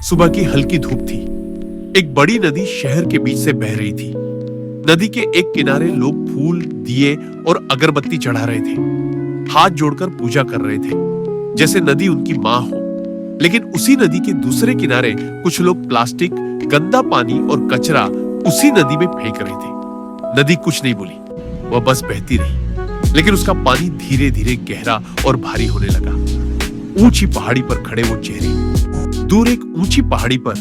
सुबह की हल्की धूप थी। एक बड़ी नदी शहर के बीच से बह रही थी। नदी के एक किनारे लोग फूल, दिए और अगरबत्ती चढ़ा रहे थे। हाथ जोड़कर पूजा कर रहे थे, जैसे नदी उनकी मां हो। लेकिन उसी नदी के दूसरे किनारे कुछ लोग प्लास्टिक, गंदा पानी और कचरा उसी नदी में फेंक रहे थे। नदी कुछ नहीं बोली, वह बस बहती रही। लेकिन उसका पानी धीरे धीरे गहरा और भारी होने लगा। ऊंची पहाड़ी पर खड़े वो चेहरे। दूर एक ऊंची पहाड़ी पर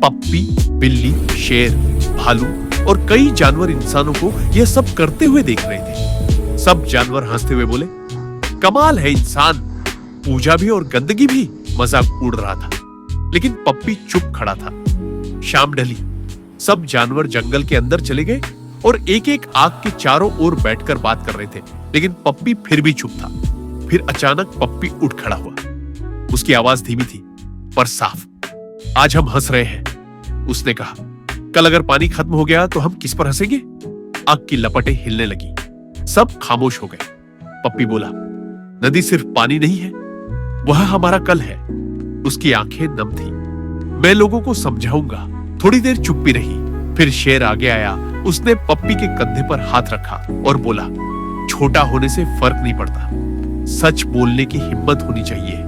पप्पी, बिल्ली, शेर, भालू और कई जानवर इंसानों को यह सब करते हुए देख रहे थे। सब जानवर हंसते हुए बोले, कमाल है इंसान, पूजा भी और गंदगी भी। मजाक उड़ रहा था, लेकिन पप्पी चुप खड़ा था। शाम ढली, सब जानवर जंगल के अंदर चले गए और एक एक आग के चारों ओर बैठकर बात कर रहे थे। लेकिन पप्पी फिर भी चुप था। फिर अचानक पप्पी उठ खड़ा हुआ। उसकी आवाज धीमी थी पर साफ। आज हम हंस रहे हैं, उसने कहा। कल अगर पानी खत्म हो गया तो हम किस पर हंसेंगे? आग की लपटें हिलने लगी। सब खामोश हो गए। पप्पी बोला, नदी सिर्फ पानी नहीं है, वह हमारा कल है। उसकी आंखें नम थी। मैं लोगों को समझाऊंगा। थोड़ी देर चुप्पी रही। फिर शेर आगे आया। उसने पप्पी के कंधे पर हाथ रखा और बोला, छोटा होने से फर्क नहीं पड़ता, सच बोलने की हिम्मत होनी चाहिए।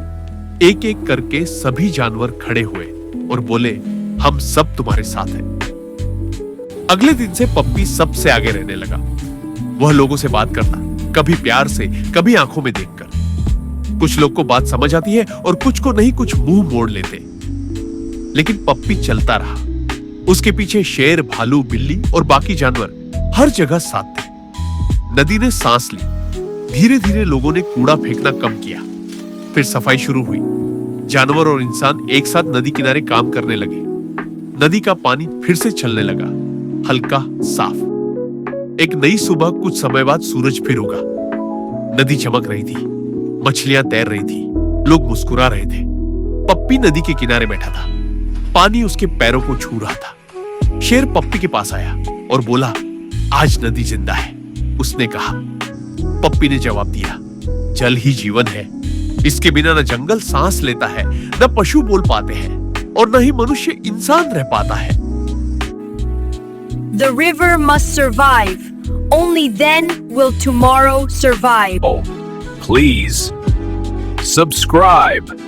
एक एक करके सभी जानवर खड़े हुए और बोले, हम सब तुम्हारे साथ हैं। अगले दिन से पप्पी सबसे आगे रहने लगा। वह लोगों से बात करता, कभी प्यार से, कभी आंखों में देखकर। कुछ लोग को बात समझ आती है और कुछ को नहीं, कुछ मुंह मोड़ लेते। लेकिन पप्पी चलता रहा। उसके पीछे शेर, भालू, बिल्ली और बाकी जानवर हर जगह साथ थे। नदी ने सांस ली। धीरे धीरे लोगों ने कूड़ा फेंकना कम किया। फिर सफाई शुरू हुई। जानवर और इंसान एक साथ नदी किनारे काम करने लगे। नदी का पानी फिर से चलने लगा, हल्का, साफ। एक नई सुबह कुछ समय बाद सूरज फिर उगा। नदी चमक रही थी, मछलियां तैर रही थी, लोग मुस्कुरा रहे थे। पप्पी नदी के किनारे बैठा था। पानी उसके पैरों को छू रहा था। शेर पप्पी के पास आया और बोला, आज नदी जिंदा है, उसने कहा। पप्पी ने जवाब दिया, जल ही जीवन है, इसके बिना न जंगल सांस लेता है, न पशु बोल पाते हैं और न ही मनुष्य इंसान रह पाता है। The river must survive. Only then will tomorrow survive. Please subscribe.